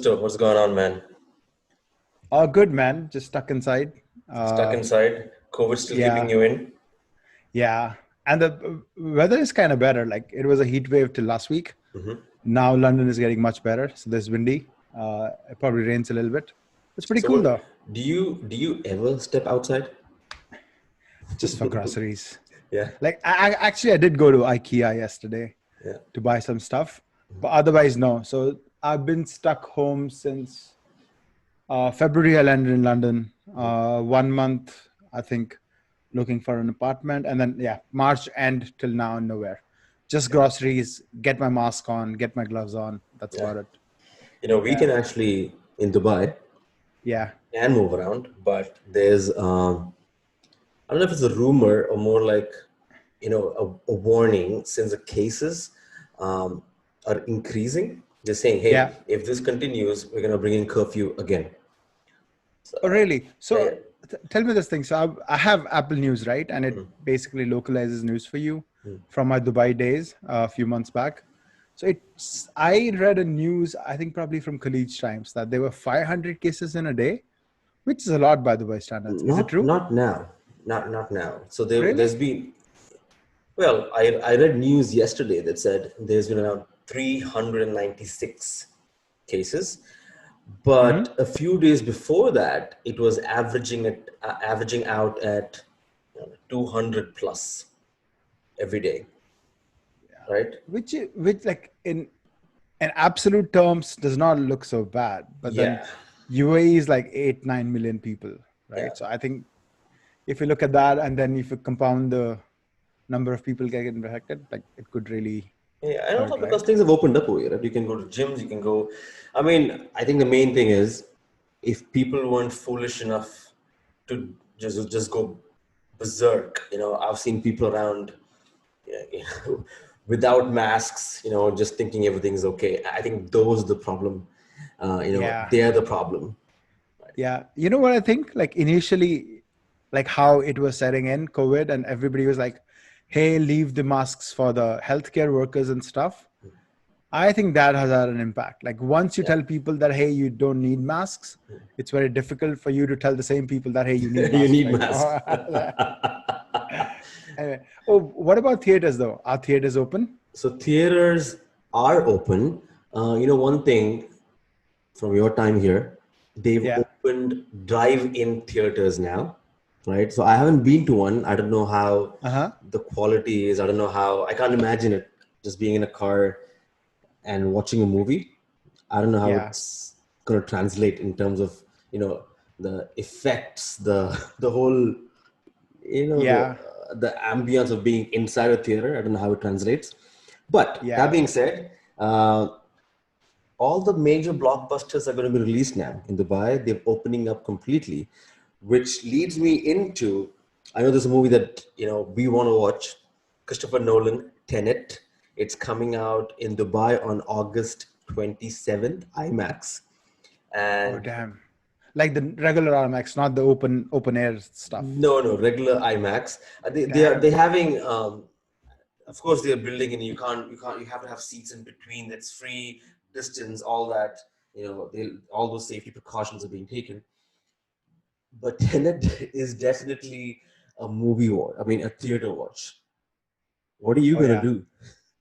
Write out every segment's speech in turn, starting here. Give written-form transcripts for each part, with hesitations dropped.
Christo, what's going on, man? Oh, good man. Just stuck inside. Stuck Uh, inside? COVID still keeping yeah, you in? yeah. And the weather is kind of better. Like it was a heat wave till last week. Hmm. Now London is getting much better. So there's windy. It probably rains a little bit. It's pretty So cool what though. do you ever step outside? Just for groceries. Yeah, Like I did go to IKEA yesterday yeah. to buy some stuff, but otherwise no. So I've been stuck home since February. I landed in London. 1 month, I think, looking for an apartment, and then yeah, March end till now nowhere. Just groceries. Get my mask on. Get my gloves on. That's Yeah. about it. We Yeah, can actually in Dubai yeah, can move around, but there's I don't know if it's a rumor or more like a warning since the cases um, are increasing. They're saying, yeah. hey, if this continues, we're gonna bring in curfew again. Oh, really? Yeah, So yeah. tell me this thing. So I have Apple News, right? And it Mm, basically localizes news for you mm. from my Dubai days a few months back. So I read a news, I think probably from Khaleej Times, that there were 500 cases in a day, which is a lot by Dubai standards. Is it Not true? not now, not now. So there's Really? been well, I read news yesterday that said there's been around 396 cases, but Hmm. a few days before that, it was averaging out at 200 plus every day, right? Which like in absolute terms does not look so bad, but then Yeah, UAE is like 8-9 million people, yeah. right? So I think if you look at that and then if you compound the number of people getting infected, like it could really Yeah, and also hurt, because right? things have opened up over here, right? You can go to gyms, you can go. I mean, I think the main thing is if people weren't foolish enough to just go berserk, I've seen people around, yeah, without masks, just thinking everything's okay. I think those are the problem. Yeah. They're the problem. Yeah. You know what I think? Like initially, like how it was setting in COVID and everybody was like, hey, leave the masks for the healthcare workers and stuff. I think that has had an impact. Like once you Yeah, tell people that, hey, you don't need masks, it's very difficult for you to tell the same people that, hey, you need you masks need right masks. now. Anyway. Oh, what about theaters though? Are theaters open? So theaters are open. One thing from your time here, they've Yeah. opened drive-in theaters now, right? So I haven't been to one. I don't know how Uh-huh. the quality is. I don't know how. I can't imagine it just being in a car and watching a movie. I don't know how Yeah. it's going to translate in terms of the effects, the whole Yeah. the ambience of being inside a theater. I don't know how it translates. But that Yeah. being said, all the major blockbusters are going to be released now in Dubai. They're opening up completely, which leads me into I know there's a movie that we want to watch, Christopher Nolan, Tenet. It's coming out in Dubai on August 27th, IMAX. Oh, And damn. Like the regular RMX, not the open air stuff. no, regular IMAX. They're Damn. having of course they're building and you have to have seats in between, that's free distance, all that, all those safety precautions are being taken, but Tenet is definitely a movie watch, I mean a theater watch. What are you Oh, gonna yeah. do?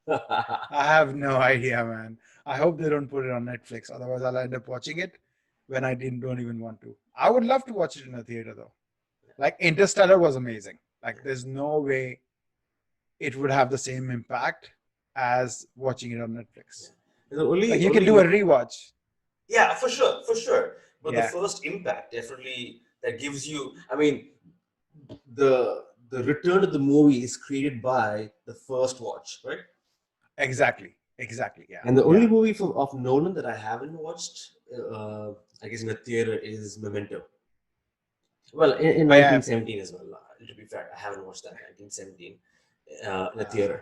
I have no idea, man. I hope they don't put it on Netflix. Otherwise, I'll end up watching it when don't even want to. I would love to watch it in a theater, though. Like Interstellar was amazing. Like, there's no way it would have the same impact as watching it on Netflix. the Like, only you can only do a rewatch. Yeah, for sure, but the Yeah, first impact definitely that gives you, I mean, the return of the movie is created by the first watch, right? exactly. Exactly. Yeah. And the only Yeah. movie of Nolan that I haven't watched, I guess in a theater, is Memento. Well, in Oh, yeah. 1917 as well. To be fair, I haven't watched that 1917 in a Uh, theater,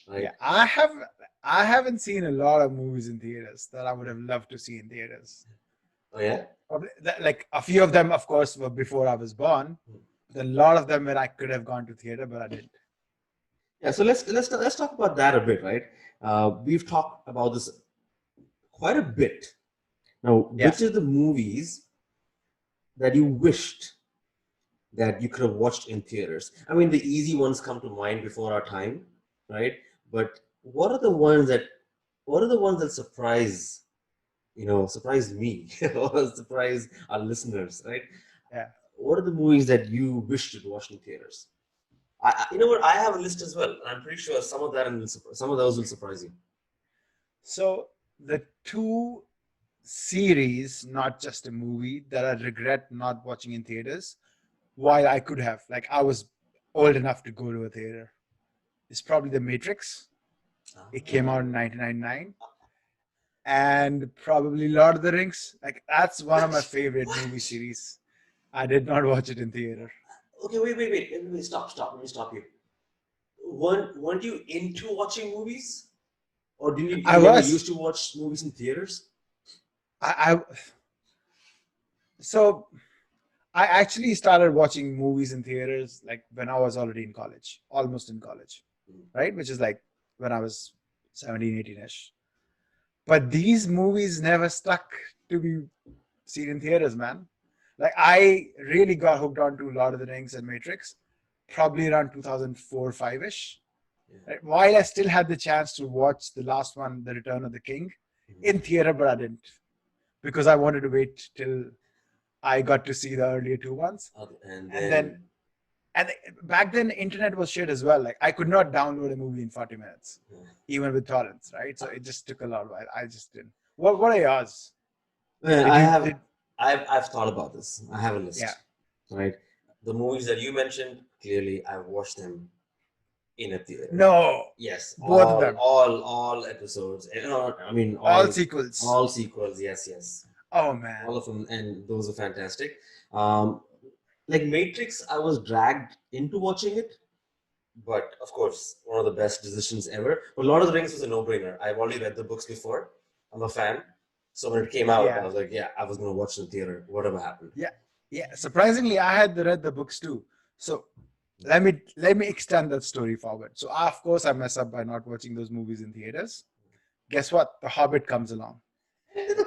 right? yeah. I haven't seen a lot of movies in theaters that I would have loved to see in theaters. Oh yeah. Probably, like a few of them, of course, were before I was born. But a lot of them where I could have gone to theater, but I didn't. Yeah. So let's talk about that a bit, right? We've talked about this quite a bit. Now, Yeah. which are the movies that you wished that you could have watched in theaters? I mean, the easy ones come to mind before our time, right? But what are the ones that surprise me or surprise our listeners, right? Yeah. What are the movies that you wish to watch in theaters? You know what? I have a list as well. I'm pretty sure some of those will surprise you. So the two series, not just a movie, that I regret not watching in theaters, while I could have, like I was old enough to go to a theater, is probably The Matrix. It came out in 1999. And probably Lord of the Rings. Like that's one of my favorite movie What? series. I did not watch it in theater. Okay, wait. Stop. Let me stop you. Weren't you into watching movies, or didn't I you never was. used to watch movies in theaters? I so I actually started watching movies in theaters like when I was already in college, almost in college, right? Which is like when I was 17, 18-ish. But these movies never stuck to be seen in theaters, man. Like I really got hooked onto Lord of the Rings and Matrix probably around 2004, 5-ish. Yeah. Right? While I still had the chance to watch the last one, The Return of the King, in theater, but I didn't because I wanted to wait till I got to see the earlier two ones. And And then, then and back then, internet was shit as well. Like I could not download a movie in 40 minutes, even with torrents, right? So it just took a lot of while. I just didn't. What are yours? Man, Did you did I've thought about this. I have a Yeah. list, right? The movies that you mentioned, clearly I've watched them in a theater. No, Yes, both of them, all episodes. I mean, all sequels. all sequels. Yes. Oh All man. of them, and those are fantastic. Um, like Matrix, I was dragged into watching it, but of course, one of the best decisions ever. But Lord of the Rings was a no-brainer. I've already read the books before. I'm a fan. So when it came out, I Yeah. was like, yeah, I was gonna watch it in theater, whatever happened. Yeah. Yeah. Surprisingly, I had read the books too. So let me extend that story forward. So of course I mess up by not watching those movies in theaters. Guess what? The Hobbit comes along.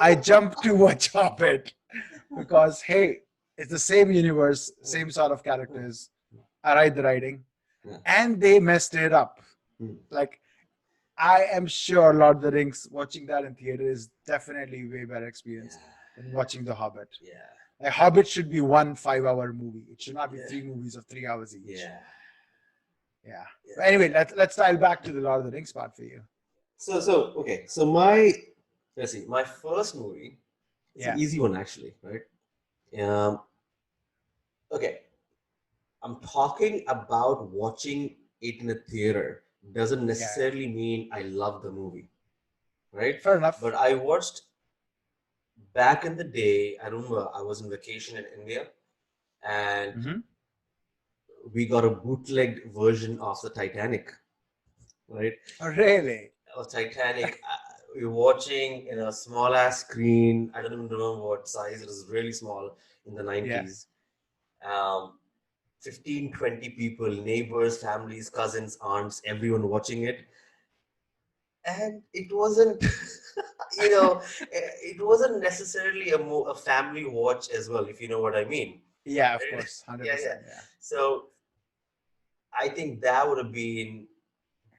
I jump to watch Hobbit because hey, it's the same universe, same sort of characters. I write the writing, Yeah. and they messed it up. Hmm. Like I am sure Lord of the Rings watching that in theater is definitely way better experience than watching The Hobbit. Yeah. Like Hobbit should be 1 5-hour movie. It should not be Yeah. 3 movies of 3 hours each. Yeah. Yeah. Yeah. But anyway, let's dial back to the Lord of the Rings part for you. So okay. So let's see, my first movie, it's an Yeah. easy one actually, right? Um, okay. I'm talking about watching it in a theater doesn't Yeah. necessarily mean I love the movie, right? Fair enough. But I watched back in the day. I remember I was on vacation in India, and Mm-hmm. we got a bootlegged version of the Titanic, right? Oh, really? Of Titanic. We were watching in a small ass screen. I don't even remember what size. It was really small in the Yeah. 90s. Um, 15, 20 people, neighbors, families, cousins, aunts, everyone watching it. And it wasn't, it wasn't necessarily a family watch as well, if you know what I mean. Yeah, of course. Yeah. 100%. Yeah. So I think that would have been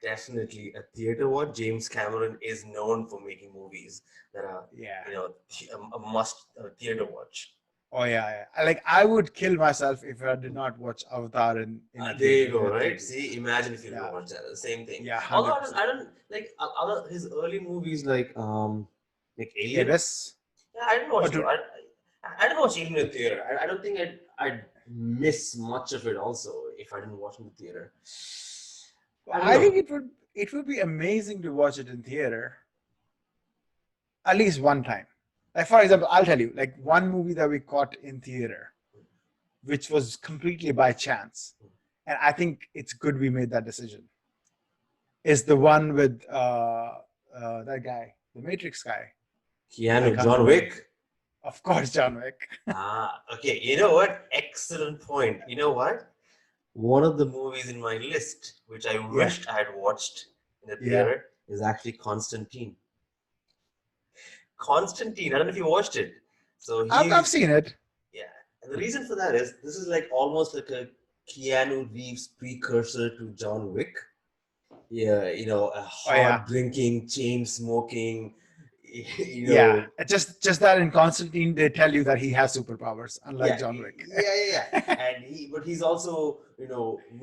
definitely a theater watch. James Cameron is known for making movies that are, Yeah. a must theater watch. Oh yeah. Like I would kill myself if I did not watch Avatar in a There you theater go, in a right? 3D. See, imagine if you didn't Yeah. watch that. The same thing. Yeah, Although hundred percent. I don't like other his early movies like Alien. Abyss. Yeah, I didn't watch Or it. to I didn't watch Alien in the theater. I don't think I'd miss much of it also if I didn't watch it in the theater. I don't I know. think it would be amazing to watch it in theater at least one time. Like for example, I'll tell you, like one movie that we caught in theater, which was completely by chance, and I think it's good we made that decision. Is the one with that guy, the Matrix guy. I Keanu, can't John remember the name. Wick. Of course, John Wick. Okay. You know what? Excellent point. You know what? One of the movies in my list, which I Yeah, wished I had watched in the yeah. theater, is actually Constantine. Constantine. I don't know if you watched it. So I've he's seen it. yeah, and the reason for that is this is like almost like a Keanu Reeves precursor to John Wick. Yeah, a Oh yeah, hard drinking, chain smoking, you yeah. know, Just that in Constantine, they tell you that he has superpowers, unlike yeah, John Wick. and but he's also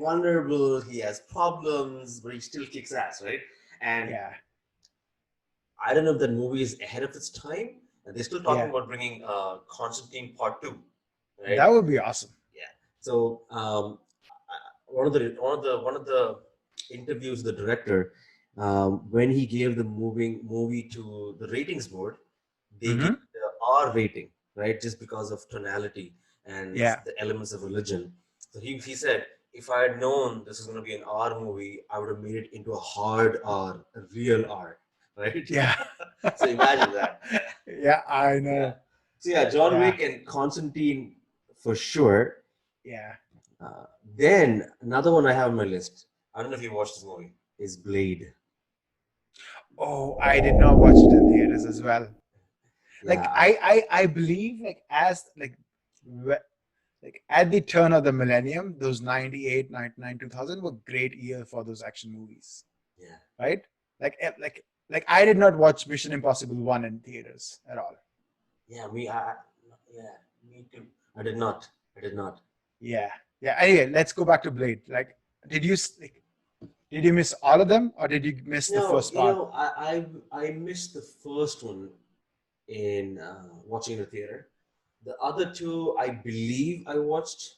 vulnerable. He has problems, but he still kicks ass, right? And Yeah, I don't know if that movie is ahead of its time, and they're still talking yeah. about bringing Constantine Part Two, right? That would be awesome. Yeah. So one of the interviews with the director, when he gave the movie to the ratings board, they gave Hmm. the R rating, right? Just because of tonality and Yeah, the elements of religion. So he said, if I had known this was going to be an R movie, I would have made it into a hard R, a real R, right? yeah, So imagine that. yeah. I Yeah. know. So yeah, John Yeah, Wick and Constantine for sure. yeah. Uh, then another one I have on my list. I don't know if you watched this movie. Is Blade. Oh, I did not watch it in theaters as well. Like Yeah, I believe wh- like at the turn of the millennium, those 98, 99, 2000 were great year for those action movies, yeah, right? Like I did not watch Mission Impossible 1 in theaters at all. yeah. Yeah, me too. I did not. I did not. Yeah. Yeah. Anyway, let's go back to Blade. Like, did you did you miss all of them or did you miss the No, first part? I missed the first one in watching in the theater. The other two, I believe, I watched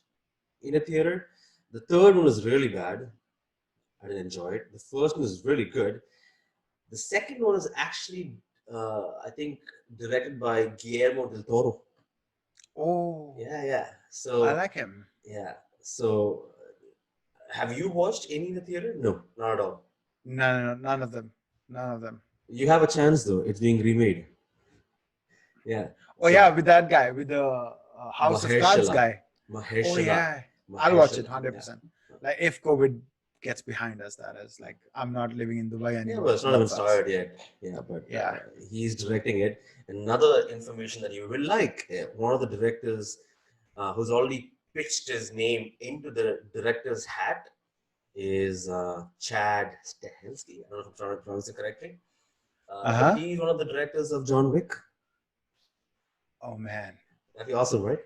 in a theater. The third one was really bad. I didn't enjoy it. The first one was really good. The second one is actually, I think, directed by Guillermo del Toro. Oh, Yeah, yeah. I So, like him. yeah. So, have you watched any in the theater? No, not at all. No, no, no, none of them. None of them. You have a chance though. It's being remade. Yeah. Oh So yeah, with that guy, with the House of Cards Mahershala, guy. Oh Mahershala, yeah, I'll watch it Mahershala. Yeah. 100%. Like if COVID gets behind us, that is like I'm not living in Dubai Yeah, anymore. but it's not That even sucks. started yet. Yeah, but Yeah. he's directing it. Another information that you will like, one of the directors who's already pitched his name into the director's hat is Chad Stahelski. I don't know if I'm pronouncing it correctly. Uh But huh. he's one of the directors of John Wick. Oh man. That'd be awesome, right?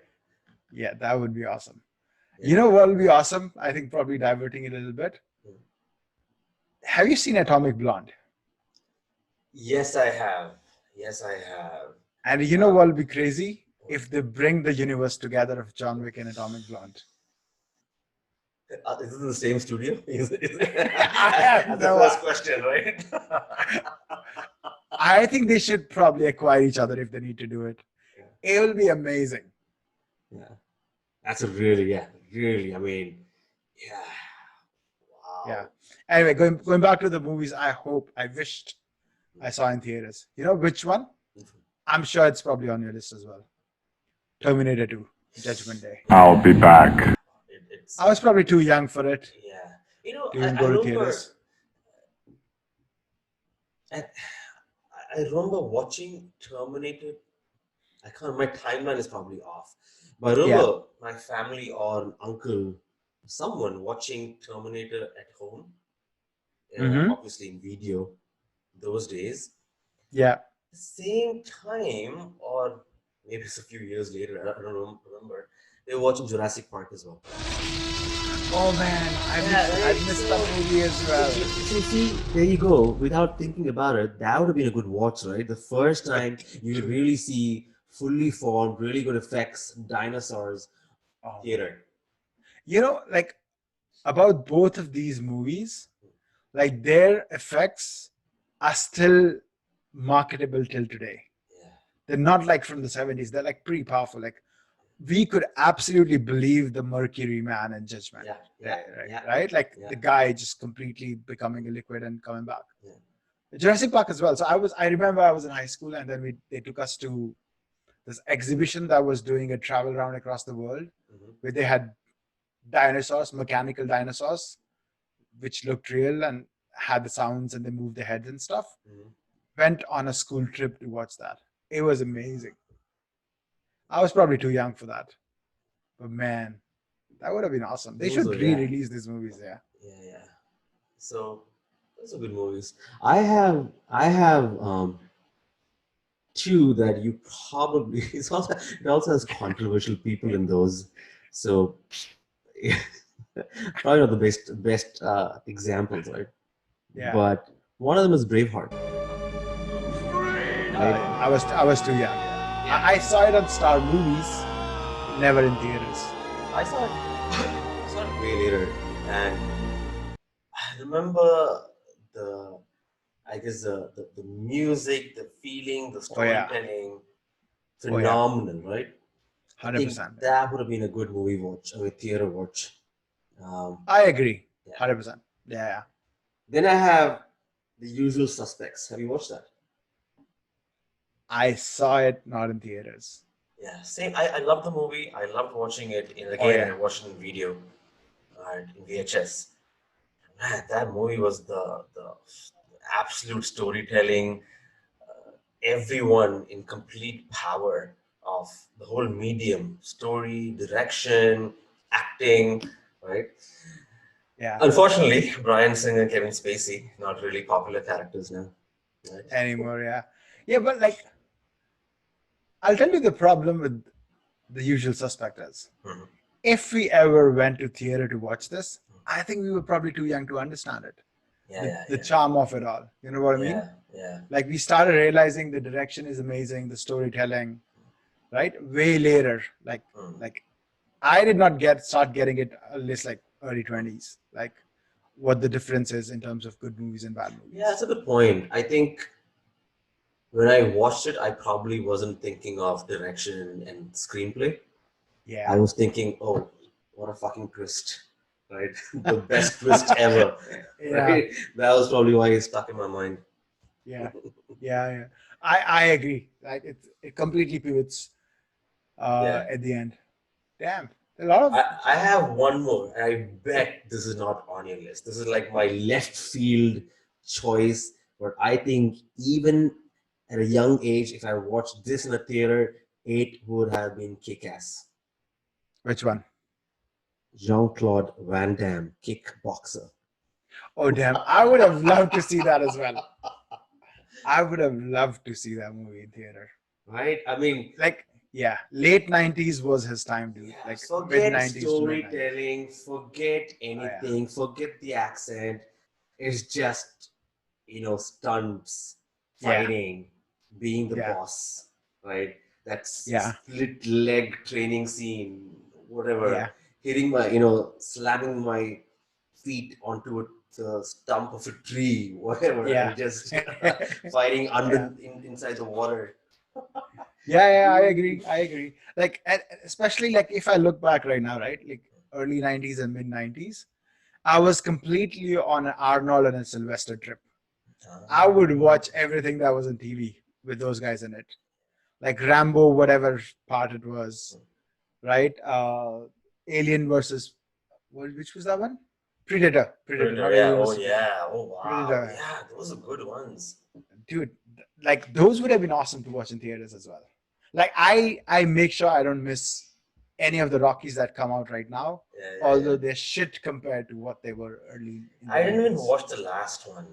Yeah, that would be awesome. You Yeah. know what would be awesome? I think probably diverting it a little bit. Have you seen Atomic Blonde? Yes, I have. Yes, I have. And you know what would be crazy? If they bring the universe together of John Wick and Atomic Blonde. Is it the same studio? I have That's the no. first question, right? I think they should probably acquire each other if they need to do it. Yeah. It will be amazing. Yeah. That's a really, yeah, really, I mean, yeah. Yeah. Wow. Anyway, going back to the movies, I wished I saw in theaters. You know which one? I'm sure it's probably on your list as well. Terminator 2, Judgment Day. I'll be back. It's, I was probably too young for it yeah. to even go to theaters. I, I remember watching Terminator. I can't, my timeline is probably off. But I Yeah. remember my family or an uncle, someone watching Terminator at home, Mm-hmm. obviously in video those days. Yeah. Same time, or maybe it's a few years later, I don't remember, they were watching Jurassic Park as well. Oh man, I missed that movie as well. See, there you go. Without thinking about it, that would have been a good watch, right? The first time you really see fully formed, really good effects, dinosaurs, Oh. theater. You know, like about both of these movies, like their effects are still marketable till today. Yeah. They're not like from the 70s. They're like pretty powerful. Like we could absolutely believe the Mercury Man in Judgment. Yeah, yeah, yeah, Right? Like yeah. the guy just completely becoming a liquid and coming back. Yeah. Jurassic Park as well. So I remember I was in high school and then they took us to this exhibition that was doing a travel around across the world Mhm. where they had dinosaurs, mechanical dinosaurs, which looked real and had the sounds and they moved their heads and stuff. Mhm. Went on a school trip to watch that. It was amazing. I was probably too young for that, but man, that would have been awesome. They Those should were, yeah, re-release these movies. Yeah. yeah, yeah. So those are good movies. I have two that you probably it also has controversial people in those. So probably not the best examples, right? Yeah. But one of them is Braveheart, right? I was too young. I saw it on Star Movies, never in theaters. I saw it. I saw it way later, and I remember the I guess the music, the feeling, the Oh yeah. storytelling, Oh yeah. phenomenal, right? I Hundred think percent. Yeah. that would have been a good movie watch, I mean theater watch. I agree. Yeah. 100%. Yeah. Then I have The Usual Suspects. Have you watched that? I saw it not in theaters. Yeah, same. I love the movie. I loved watching it. And Oh again, I yeah. watched it in video, in VHS. Man, that movie was the absolute storytelling. Everyone in complete power of the whole medium, story, direction, acting, right? Yeah. Unfortunately, Brian Singer, Kevin Spacey, not really popular characters now, right? Anymore. Yeah. Yeah, but like, I'll tell you the problem with The Usual Suspect is. Mhm. If we ever went to theater to watch this, I think we were probably too young to understand it. Yeah, The yeah, the yeah, charm of it all. You know what I mean? yeah, yeah. Like we started realizing the direction is amazing, the storytelling, right? Way later. Mm. Like I did not start getting it at least like early 20s. Like what the difference is in terms of good movies and bad Yeah, movies. that's a good point. I think when I watched it, I probably wasn't thinking of direction and screenplay. I Yeah. was thinking, oh, what a fucking twist, right? The best twist ever, Yeah. right? That was probably why it stuck in my mind. Yeah. Yeah. I agree. Like it completely pivots Yeah. at the end. Damn. A lot of I have one more, and I bet this is not on your list. This is like my left field choice, but I think even at a young age, if I watched this in a theater, it would have been kick-ass. which one? Jean-Claude Van Damme, kickboxer. Oh damn. I would have loved to see that as well. I would have loved to see that movie in theater. Right? I mean, Like, yeah, late 90s was his time, dude. yeah, Like mid forget 90s to late 90s. storytelling, forget Oh yeah. anything, forget the accent. It's just, stunts, Yeah. fighting, being the Yeah. boss, right? That Yeah. split leg training scene, whatever, Yeah. hitting slamming my feet onto the stump of a tree, whatever, Yeah. and just fighting Yeah. inside the water. Yeah, I agree. I agree. Like, especially like if I look back right now, right? Like early 90s and mid 90s, I was completely on an Arnold and a Sylvester trip. I would watch everything that was on TV with those guys in it. Like Rambo, whatever part it was, right? Alien versus, which was that one? Predator, Predator, not yeah. Alien Oh versus yeah. Oh wow. Predator. Yeah, those are good ones. Dude, like those would have been awesome to watch in theaters as well. Like I make sure I don't miss any of the Rockies that come out right now, Yeah, yeah, yeah. although they're shit compared to what they were early in the I didn't even 90s. watch the last one.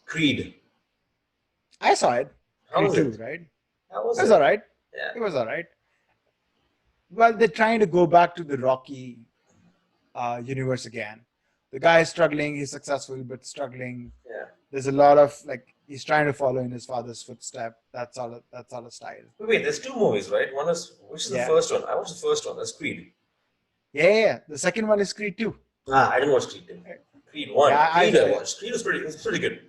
Creed. I saw it. How Creed was 2, it? right? How was It was it? all right. Yeah. It was all right. Well, they're trying to go back to the Rocky universe again. The guy is struggling. He's successful, but struggling. Yeah. There's a lot of like he's trying to follow in his father's footstep. That's all. That's all a style. Wait, there's two movies, right? One is which is the Yeah. first one? I watched the first one. That's Creed. Yeah. The second one is Creed 2. I didn't watch Creed 2. Creed 1. Yeah, Creed I watched. Creed was pretty good.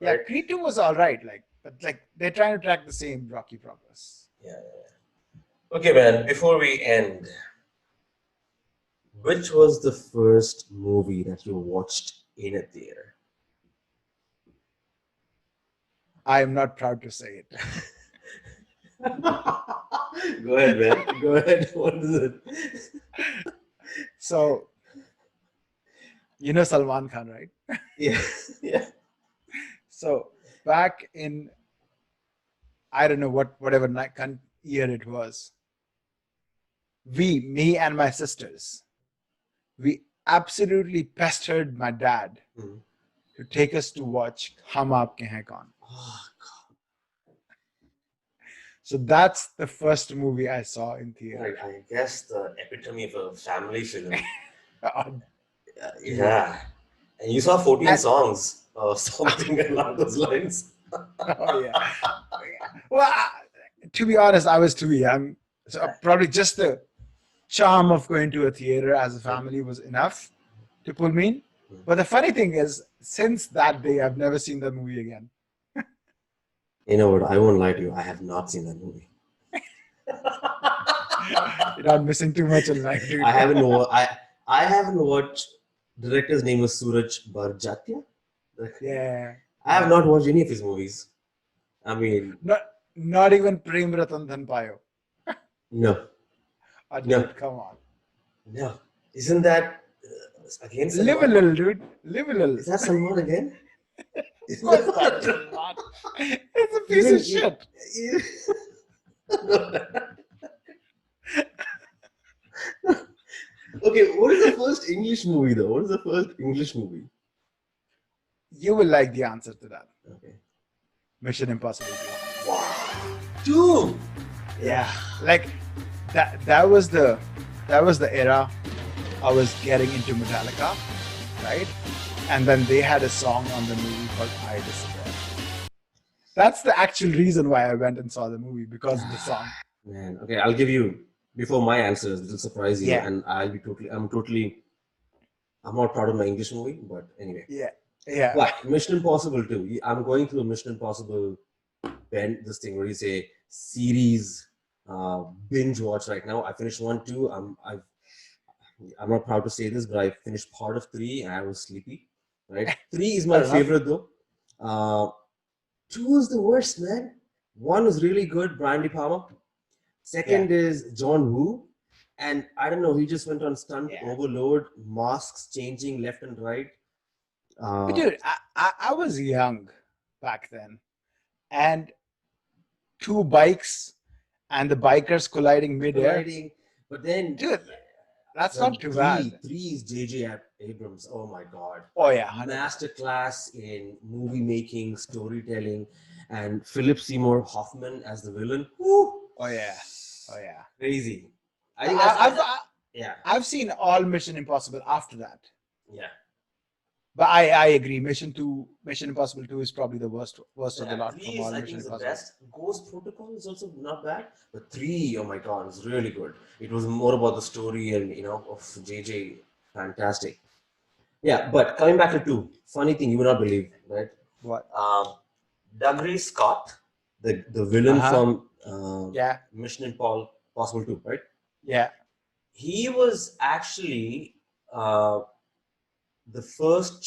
yeah, Right? Creed 2 was all right. Like, but like they're trying to track the same Rocky progress. Yeah, yeah. Okay, man, before we end, which was the first movie that you watched in a theater? I am not proud to say it. Go ahead, man. Go ahead. What is it? So, you know Salman Khan, right? Yeah. Yeah. So back in I don't know whatever year it was. Me and my sisters, we absolutely pestered my dad Mm. to take us to watch Hum Aapke Hain Kaun. Oh, So that's the first movie I saw in God. theater. I guess the epitome of a family film. Oh, dude. Yeah. And you saw 14 And songs or something along those lines. oh yeah. Well, to be honest, I was too young, so probably just the charm of going to a theater as a family was enough to pull me in. But the funny thing is, since that day, I've never seen that movie again. You know what? I won't lie to you. I have not seen that movie. You're not missing too much in life, dude. I haven't. I haven't watched. Director's name was Suraj Barjatia. Yeah, I have yeah. not watched any of his movies. I mean, Not not even Prem Ratan Dhan Payo. no, Oh, no, dude, come on. no. Isn't that again Live a Salman? little, dude. Live a little. Is that Salman again? Of course not. Not. It's a piece Even of shit. Okay, what is the first English movie though? What is the first English movie? You will like the answer to that. Okay. Mission Impossible 2. Wow. Two. Yeah, like that was the era I was getting into Metallica, right? And then they had a song on the movie called I Despair. That's the actual reason why I went and saw the movie, because of the song. Man, okay, I'll give you before my answers. It'll surprise you, Yeah, and I'm not proud of my English movie, but anyway. yeah, yeah. But Mission Impossible 2. I'm going through a Mission Impossible this thing where you say series binge watch right now. I finished 1, 2. I'm not proud to say this, but I finished part of 3 and I was sleepy. Right? 3 is my Fair enough. favorite though. Uh, 2 is the worst, man. 1 is really good, Brian De Palma. Second is John Woo. And I don't know, he just went on stunt overload, masks changing left and right. But dude, I was young back then, and two bikes and the bikers colliding midair. But then, Dude, that's not too bad. 3 is J.J. Abrams. Oh my God. Oh yeah, Masterclass in movie making, storytelling, and Philip Seymour Hoffman as the villain. Woo! Oh yeah, oh yeah. Crazy. I think that's I've seen all Mission Impossible after that. Yeah. But I agree. Mission Impossible 2 is probably the worst of the lot from all I think Mission is the Impossible. best. Ghost Protocol is also not bad, but 3, oh my God, is really good. It was more about the story and of JJ. Fantastic. Yeah, but coming back to 2, funny thing you would not believe, right? What? Douglas Scott, the villain from Mission Impossible 2, right? Yeah. He was actually the first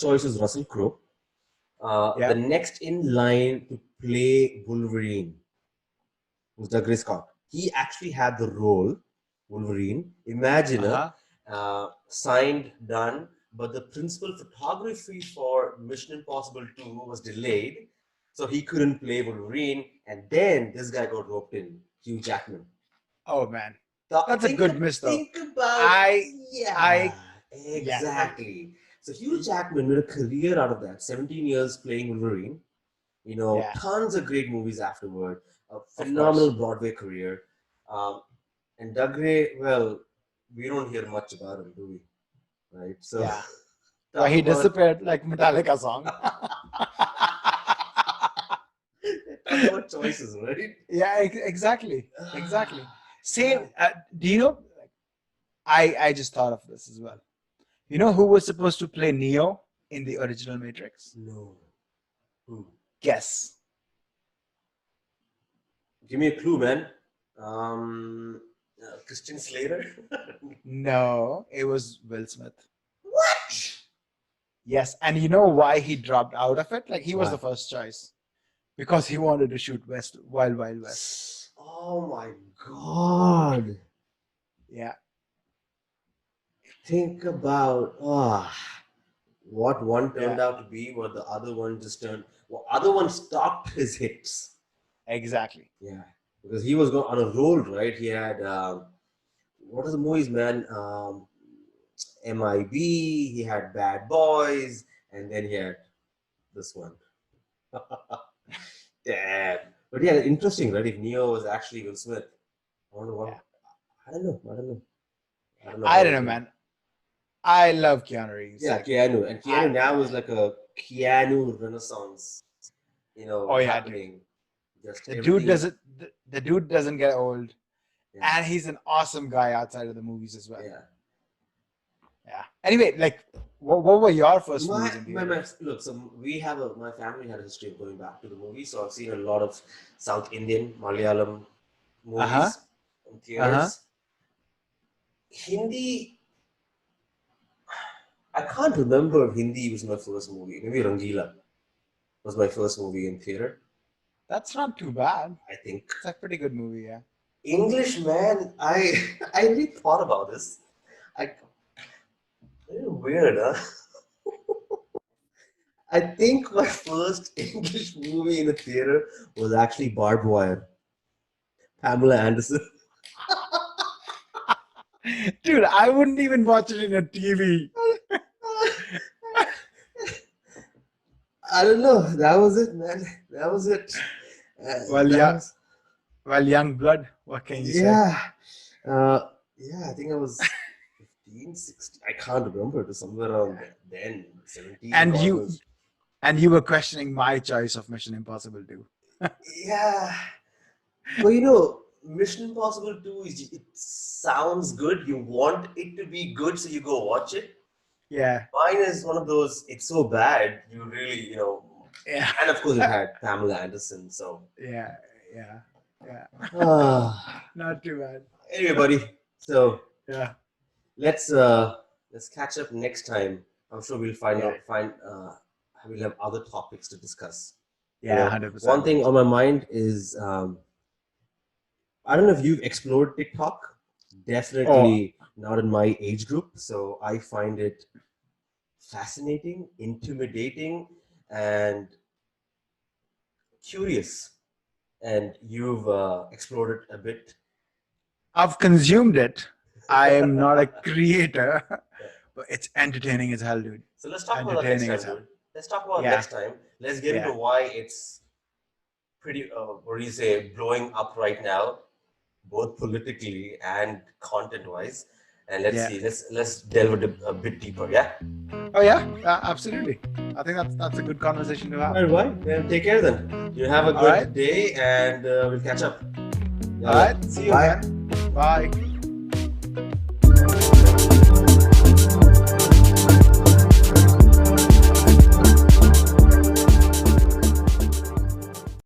choice was Russell Crowe. The next in line to play Wolverine was Douglas Scott. He actually had the role, Wolverine. Imagine signed, done, but the principal photography for Mission Impossible 2 was delayed, so he couldn't play Wolverine. And then this guy got roped in, Hugh Jackman. Oh man, that's a good miss though. Think about exactly. So Hugh Jackman made a career out of that. 17 years playing Wolverine. Tons of great movies afterward. A phenomenal Broadway career. And Doug Ray, well, we don't hear much about him, do we? Right? So well, he disappeared like Metallica song. Talk about choices, right? Yeah, exactly. Exactly. Same. Do you know? I just thought of this as well. You know who was supposed to play Neo in the original Matrix? No. Who? Guess. Give me a clue, man. Christian Slater? No, it was Will Smith. What? Yes, and you know why he dropped out of it? Like he was the first choice. Because he wanted to shoot Wild Wild West. Oh my God. Yeah. Think about what one turned out to be, what the other one just turned. Well, other one stopped his hits, Exactly. Yeah, because he was on a roll, right? He had what are the movies, man? MIB. He had Bad Boys, and then he had this one. Damn. But yeah, interesting, right? If Neo was actually Will Smith, I wonder what. Yeah. I don't know. I don't know. I don't know I how don't it know, would. man. I love Keanu Reeves. Yeah, Like, Keanu, and I, Keanu now is like a Keanu Renaissance, oh yeah, dude. happening. Just The dude everything is. doesn't. The dude doesn't get old, Yeah, and he's an awesome guy outside of the movies as well. yeah. Yeah. Anyway, like, what were your first movies in My theater? look. So my family had a history of going back to the movies. So I've seen a lot of South Indian, Malayalam Uh huh. movies in Uh huh. theaters. Hindi, I can't remember if Hindi was my first movie. Maybe Rangila was my first movie in theater. That's not too bad. I think It's a pretty good movie. Yeah. English, man. I I really thought about this. I weird, huh? I think my first English movie in the theater was actually Barbed Wire. Pamela Anderson. Dude, I wouldn't even watch it in a TV. I don't know. That was it, man. That was it. Well, That yeah. was Well, young blood. What can you say? yeah. Yeah, I think I was 15, 16. I can't remember. It was somewhere around then, 17 And onwards. you were questioning my choice of Mission Impossible 2. Yeah. But Mission Impossible 2 it sounds good. You want it to be good, so you go watch it. Yeah. Mine is one of those, it's so bad, you really, Yeah. and of course it had Pamela Anderson, so. Yeah. Yeah. Yeah. Ah. Not too bad. Anyway, buddy, so Yeah. let's catch up next time. I'm sure we'll we'll have other topics to discuss. Yeah. 100%. One thing on my mind is I don't know if you've explored TikTok. Definitely not in my age group. So I find it fascinating, intimidating, and curious. And you've explored it a bit. I've consumed it. I am not a creator, but it's entertaining as hell, dude. So let's talk about that next Entertaining time, as hell. dude. Let's talk about it Yeah. next time. Let's get into why it's pretty, what do you say, blowing up right now, both politically and content-wise. And let's Yeah. see, let's delve a bit deeper, yeah? Oh yeah, absolutely. I think that's a good conversation to have. All right, then take care then. You have a All good right. day, and we'll catch up. All right. See you, Bye. man. Bye.